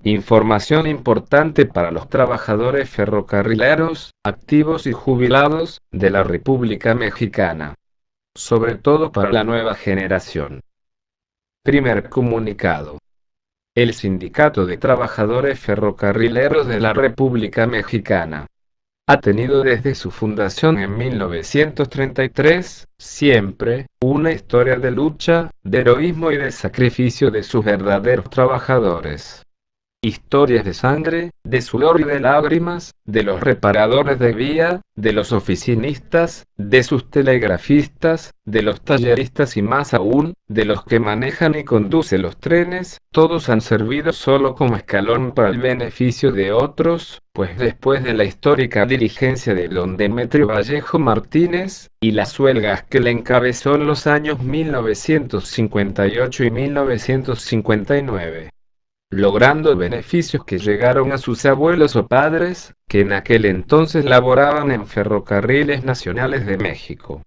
Información importante para los trabajadores ferrocarrileros, activos y jubilados, de la República Mexicana. Sobre todo para la nueva generación. Primer comunicado. El Sindicato de Trabajadores Ferrocarrileros de la República Mexicana ha tenido desde su fundación en 1933, siempre, una historia de lucha, de heroísmo y de sacrificio de sus verdaderos trabajadores. Historias de sangre, de sudor y de lágrimas, de los reparadores de vía, de los oficinistas, de sus telegrafistas, de los talleristas y más aún, de los que manejan y conducen los trenes, todos han servido solo como escalón para el beneficio de otros, pues después de la histórica dirigencia de don Demetrio Vallejo Martínez, y las huelgas que le encabezó en los años 1958 y 1959. Logrando beneficios que llegaron a sus abuelos o padres, que en aquel entonces laboraban en Ferrocarriles Nacionales de México.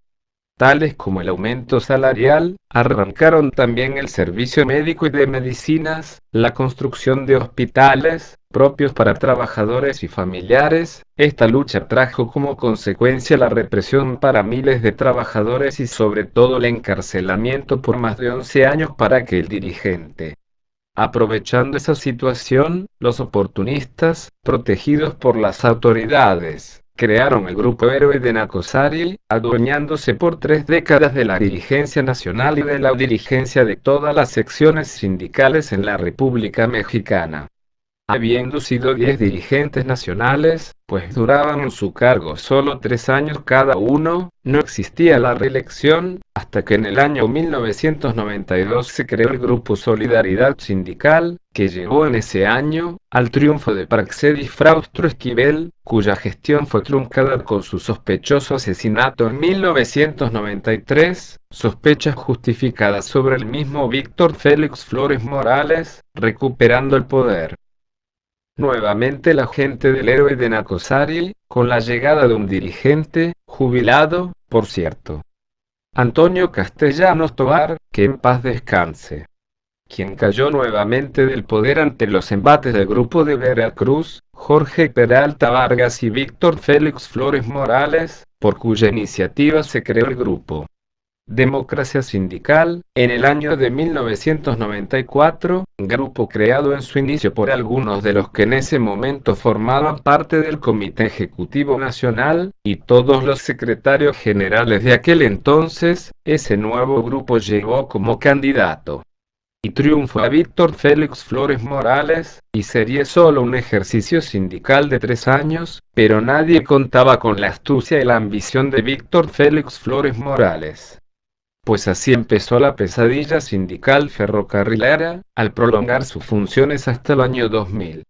Tales como el aumento salarial, arrancaron también el servicio médico y de medicinas, la construcción de hospitales, propios para trabajadores y familiares. Esta lucha trajo como consecuencia la represión para miles de trabajadores y sobre todo el encarcelamiento por más de 11 años para aquel dirigente. Aprovechando esa situación, los oportunistas, protegidos por las autoridades, crearon el Grupo Héroe de Nacosari, adueñándose por 3 décadas de la dirigencia nacional y de la dirigencia de todas las secciones sindicales en la República Mexicana. Habiendo sido 10 dirigentes nacionales, pues duraban en su cargo solo 3 años cada uno, no existía la reelección, hasta que en el año 1992 se creó el Grupo Solidaridad Sindical, que llevó en ese año al triunfo de Praxedis Fraustro Esquivel, cuya gestión fue truncada con su sospechoso asesinato en 1993, sospechas justificadas sobre el mismo Víctor Félix Flores Morales, recuperando el poder. Nuevamente la gente del Héroe de Nacosari, con la llegada de un dirigente, jubilado, por cierto. Antonio Castellanos Tovar, que en paz descanse. Quien cayó nuevamente del poder ante los embates del grupo de Veracruz, Jorge Peralta Vargas y Víctor Félix Flores Morales, por cuya iniciativa se creó el grupo Democracia Sindical, en el año de 1994, grupo creado en su inicio por algunos de los que en ese momento formaban parte del Comité Ejecutivo Nacional, y todos los secretarios generales de aquel entonces. Ese nuevo grupo llevó como candidato y triunfo a Víctor Félix Flores Morales, y sería solo un ejercicio sindical de 3 años, pero nadie contaba con la astucia y la ambición de Víctor Félix Flores Morales. Pues así empezó la pesadilla sindical ferrocarrilera, al prolongar sus funciones hasta el año 2000.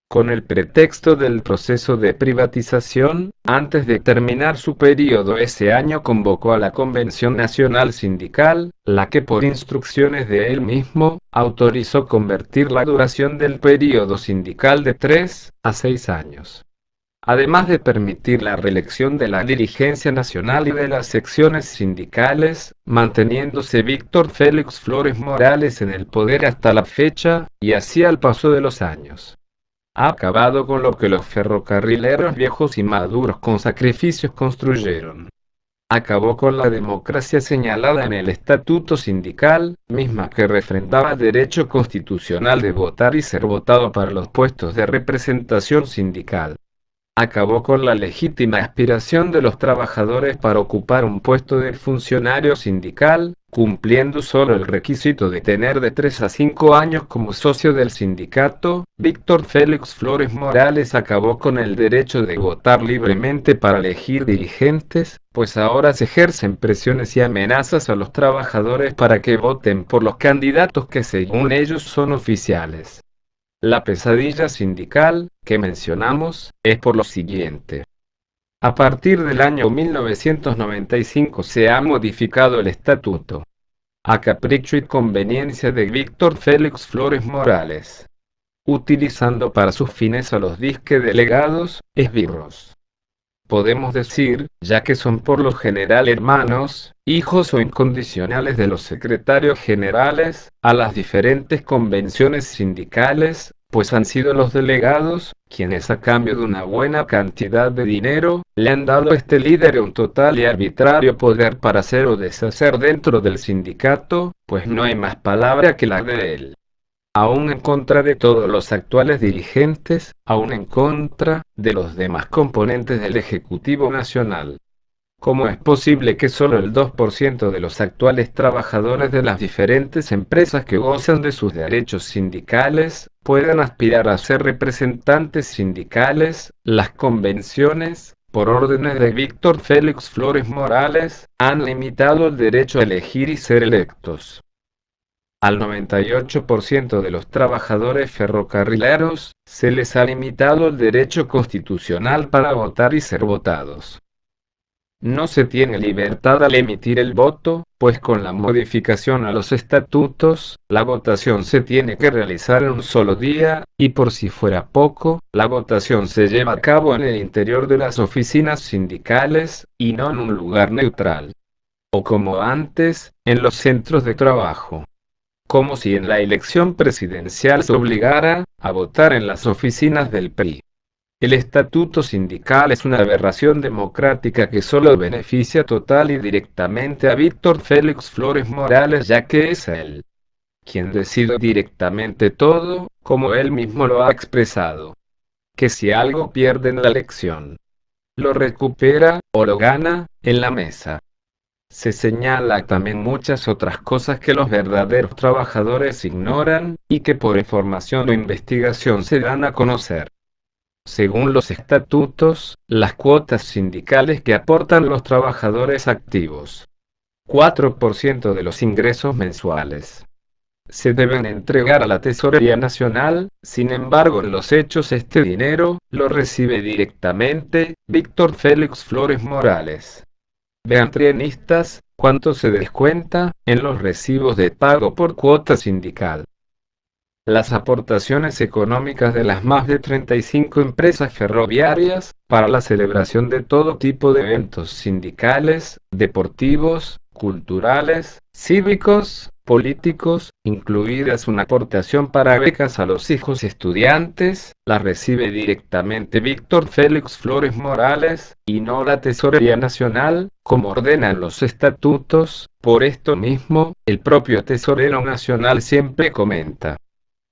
Con el pretexto del proceso de privatización, antes de terminar su periodo ese año convocó a la Convención Nacional Sindical, la que por instrucciones de él mismo, autorizó convertir la duración del periodo sindical de 3 a 6 años. Además de permitir la reelección de la dirigencia nacional y de las secciones sindicales, manteniéndose Víctor Félix Flores Morales en el poder hasta la fecha, y así al paso de los años. Ha acabado con lo que los ferrocarrileros viejos y maduros con sacrificios construyeron. Acabó con la democracia señalada en el estatuto sindical, misma que refrendaba el derecho constitucional de votar y ser votado para los puestos de representación sindical. Acabó con la legítima aspiración de los trabajadores para ocupar un puesto de funcionario sindical, cumpliendo solo el requisito de tener de 3 a 5 años como socio del sindicato. Víctor Félix Flores Morales acabó con el derecho de votar libremente para elegir dirigentes, pues ahora se ejercen presiones y amenazas a los trabajadores para que voten por los candidatos que según ellos son oficiales. La pesadilla sindical, que mencionamos, es por lo siguiente. A partir del año 1995 se ha modificado el estatuto, a capricho y conveniencia de Víctor Félix Flores Morales, utilizando para sus fines a los disque delegados, esbirros. Podemos decir, ya que son por lo general hermanos, hijos o incondicionales de los secretarios generales, a las diferentes convenciones sindicales, pues han sido los delegados, quienes a cambio de una buena cantidad de dinero, le han dado a este líder un total y arbitrario poder para hacer o deshacer dentro del sindicato, pues no hay más palabra que la de él. Aún en contra de todos los actuales dirigentes, aún en contra de los demás componentes del Ejecutivo Nacional. ¿Cómo es posible que solo el 2% de los actuales trabajadores de las diferentes empresas que gozan de sus derechos sindicales puedan aspirar a ser representantes sindicales? Las convenciones, por órdenes de Víctor Félix Flores Morales, han limitado el derecho a elegir y ser electos. Al 98% de los trabajadores ferrocarrileros se les ha limitado el derecho constitucional para votar y ser votados. No se tiene libertad al emitir el voto, pues con la modificación a los estatutos, la votación se tiene que realizar en un solo día, y por si fuera poco, la votación se lleva a cabo en el interior de las oficinas sindicales, y no en un lugar neutral. O como antes, en los centros de trabajo. Como si en la elección presidencial se obligara a votar en las oficinas del PRI. El estatuto sindical es una aberración democrática que solo beneficia total y directamente a Víctor Félix Flores Morales, ya que es él quien decide directamente todo, como él mismo lo ha expresado. Que si algo pierde en la elección, lo recupera o lo gana en la mesa. Se señala también muchas otras cosas que los verdaderos trabajadores ignoran, y que por información o investigación se dan a conocer. Según los estatutos, las cuotas sindicales que aportan los trabajadores activos, 4% de los ingresos mensuales, se deben entregar a la Tesorería Nacional. Sin embargo, en los hechos este dinero lo recibe directamente Víctor Félix Flores Morales. Vean trienistas, cuánto se descuenta en los recibos de pago por cuota sindical. Las aportaciones económicas de las más de 35 empresas ferroviarias, para la celebración de todo tipo de eventos sindicales, deportivos, culturales, cívicos, políticos, incluidas una aportación para becas a los hijos estudiantes, la recibe directamente Víctor Félix Flores Morales, y no la Tesorería Nacional, como ordenan los estatutos. Por esto mismo, el propio Tesorero Nacional siempre comenta,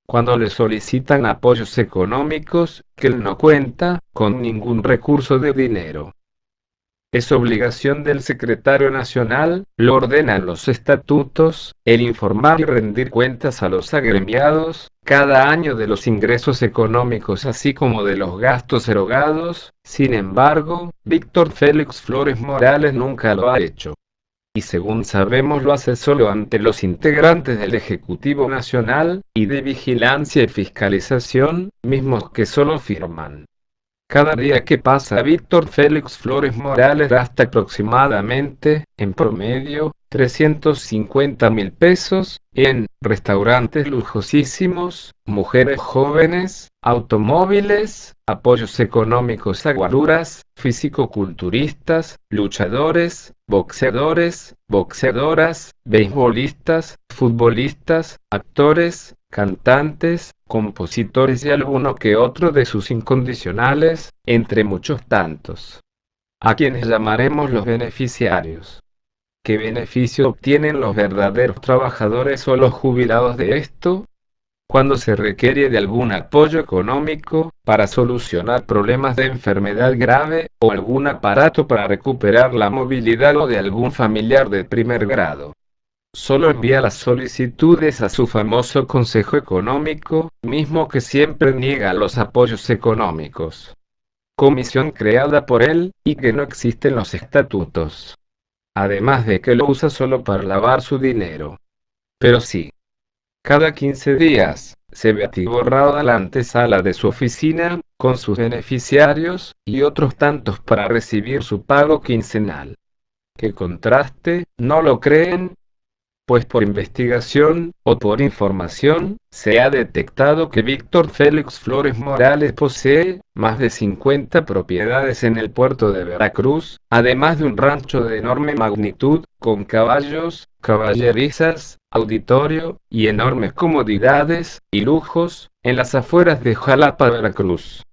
cuando le solicitan apoyos económicos, que él no cuenta con ningún recurso de dinero. Es obligación del secretario nacional, lo ordenan los estatutos, el informar y rendir cuentas a los agremiados, cada año de los ingresos económicos así como de los gastos erogados. Sin embargo, Víctor Félix Flores Morales nunca lo ha hecho. Y según sabemos lo hace solo ante los integrantes del Ejecutivo Nacional, y de Vigilancia y Fiscalización, mismos que solo firman. Cada día que pasa Víctor Félix Flores Morales gasta aproximadamente, en promedio, 350.000 pesos, en restaurantes lujosísimos, mujeres jóvenes, automóviles, apoyos económicos a guaruras, fisicoculturistas, luchadores, boxeadores, boxeadoras, beisbolistas, futbolistas, actores, cantantes, compositores y alguno que otro de sus incondicionales, entre muchos tantos, a quienes llamaremos los beneficiarios. ¿Qué beneficio obtienen los verdaderos trabajadores o los jubilados de esto? Cuando se requiere de algún apoyo económico para solucionar problemas de enfermedad grave, o algún aparato para recuperar la movilidad, o de algún familiar de primer grado, solo envía las solicitudes a su famoso Consejo Económico, mismo que siempre niega los apoyos económicos. Comisión creada por él, y que no existe en los estatutos. Además de que lo usa solo para lavar su dinero. Pero sí, cada 15 días, se ve atiborrado a la antesala de su oficina, con sus beneficiarios, y otros tantos para recibir su pago quincenal. ¡Qué contraste! ¿No lo creen? pues por investigación, o por información, se ha detectado que Víctor Félix Flores Morales posee más de 50 propiedades en el puerto de Veracruz, además de un rancho de enorme magnitud, con caballos, caballerizas, auditorio, y enormes comodidades y lujos, en las afueras de Jalapa, Veracruz.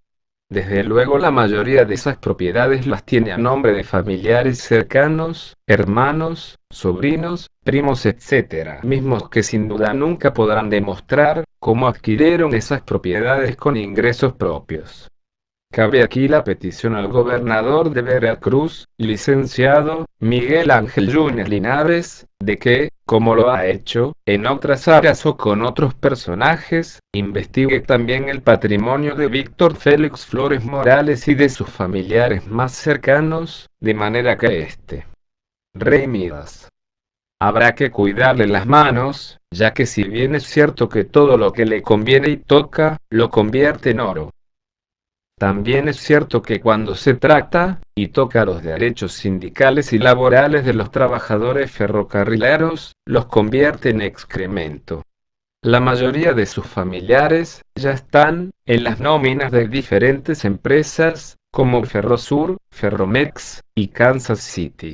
Desde luego la mayoría de esas propiedades las tiene a nombre de familiares cercanos, hermanos, sobrinos, primos, etcétera, mismos que sin duda nunca podrán demostrar cómo adquirieron esas propiedades con ingresos propios. Cabe aquí la petición al gobernador de Veracruz, licenciado Miguel Ángel Yunes Linares, de que, como lo ha hecho en otras áreas o con otros personajes, investigue también el patrimonio de Víctor Félix Flores Morales y de sus familiares más cercanos, de manera que Rey Midas, habrá que cuidarle las manos, ya que si bien es cierto que todo lo que le conviene y toca, lo convierte en oro. También es cierto que cuando se trata, y toca los derechos sindicales y laborales de los trabajadores ferrocarrileros, los convierte en excremento. La mayoría de sus familiares ya están en las nóminas de diferentes empresas, como Ferrosur, Ferromex y Kansas City.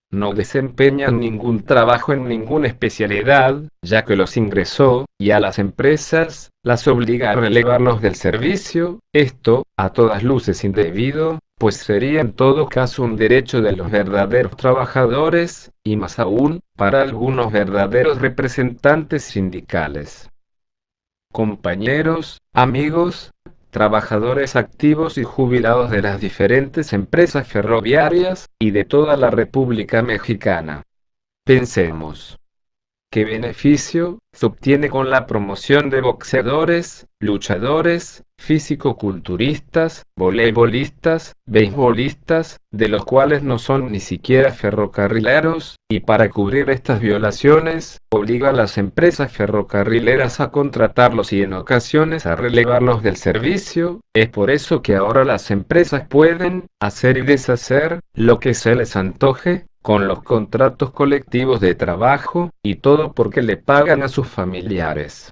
No desempeñan ningún trabajo en ninguna especialidad, ya que los ingresó, y a las empresas las obliga a relevarlos del servicio, esto, a todas luces indebido, pues sería en todo caso un derecho de los verdaderos trabajadores, y más aún, para algunos verdaderos representantes sindicales. Compañeros, amigos, trabajadores activos y jubilados de las diferentes empresas ferroviarias, y de toda la República Mexicana. Pensemos. ¿Qué beneficio se obtiene con la promoción de boxeadores, luchadores, físico-culturistas, voleibolistas, beisbolistas, de los cuales no son ni siquiera ferrocarrileros, y para cubrir estas violaciones, obliga a las empresas ferrocarrileras a contratarlos y en ocasiones a relevarlos del servicio? Es por eso que ahora las empresas pueden hacer y deshacer lo que se les antoje con los contratos colectivos de trabajo, y todo porque le pagan a sus familiares.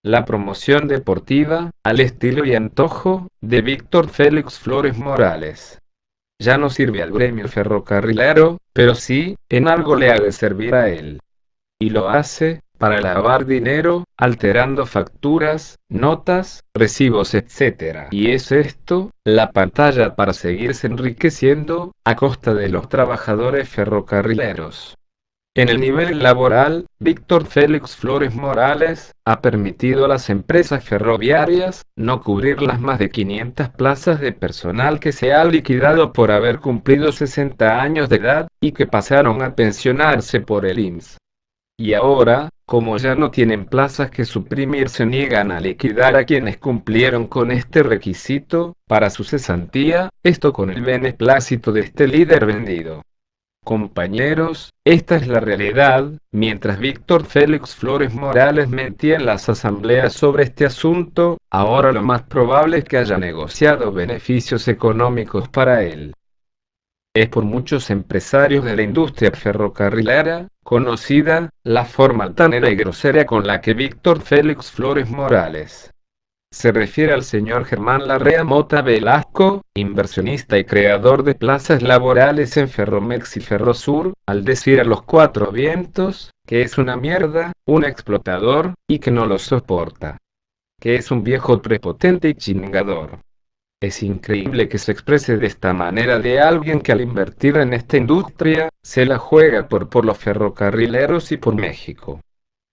La promoción deportiva, al estilo y antojo, de Víctor Félix Flores Morales. Ya no sirve al gremio ferrocarrilero, pero sí, en algo le ha de servir a él. Y lo hace, para lavar dinero, alterando facturas, notas, recibos, etc. Y es esto, la pantalla para seguirse enriqueciendo, a costa de los trabajadores ferrocarrileros. En el nivel laboral, Víctor Félix Flores Morales ha permitido a las empresas ferroviarias no cubrir las más de 500 plazas de personal que se ha liquidado por haber cumplido 60 años de edad, y que pasaron a pensionarse por el IMSS. Y ahora, como ya no tienen plazas que suprimir, se niegan a liquidar a quienes cumplieron con este requisito para su cesantía, esto con el beneplácito de este líder vendido. Compañeros, esta es la realidad. Mientras Víctor Félix Flores Morales mentía en las asambleas sobre este asunto, ahora lo más probable es que haya negociado beneficios económicos para él. Es por muchos empresarios de la industria ferrocarrilera conocida la forma altanera y grosera con la que Víctor Félix Flores Morales se refiere al señor Germán Larrea Mota Velasco, inversionista y creador de plazas laborales en Ferromex y Ferrosur, al decir a los cuatro vientos que es una mierda, un explotador, y que no lo soporta. Que es un viejo prepotente y chingador. Es increíble que se exprese de esta manera de alguien que al invertir en esta industria, se la juega por los ferrocarrileros y por México.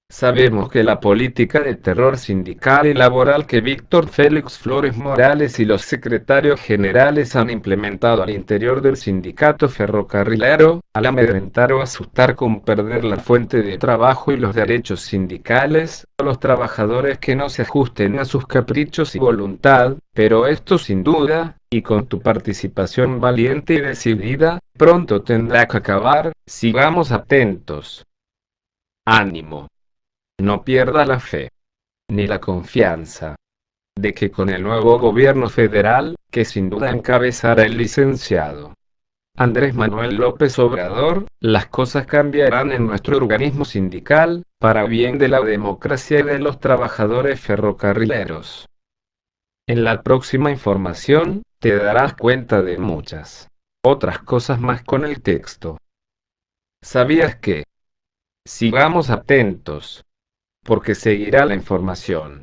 Sabemos que la política de terror sindical y laboral que Víctor Félix Flores Morales y los secretarios generales han implementado al interior del sindicato ferrocarrilero, al amedrentar o asustar con perder la fuente de trabajo y los derechos sindicales, a los trabajadores que no se ajusten a sus caprichos y voluntad, pero esto sin duda, y con tu participación valiente y decidida, pronto tendrá que acabar. Sigamos atentos. Ánimo. No pierda la fe, ni la confianza, de que con el nuevo gobierno federal, que sin duda encabezará el licenciado Andrés Manuel López Obrador, las cosas cambiarán en nuestro organismo sindical, para bien de la democracia y de los trabajadores ferrocarrileros. En la próxima información, te darás cuenta de muchas otras cosas más con el texto. ¿Sabías que? Sigamos atentos, porque seguirá la información.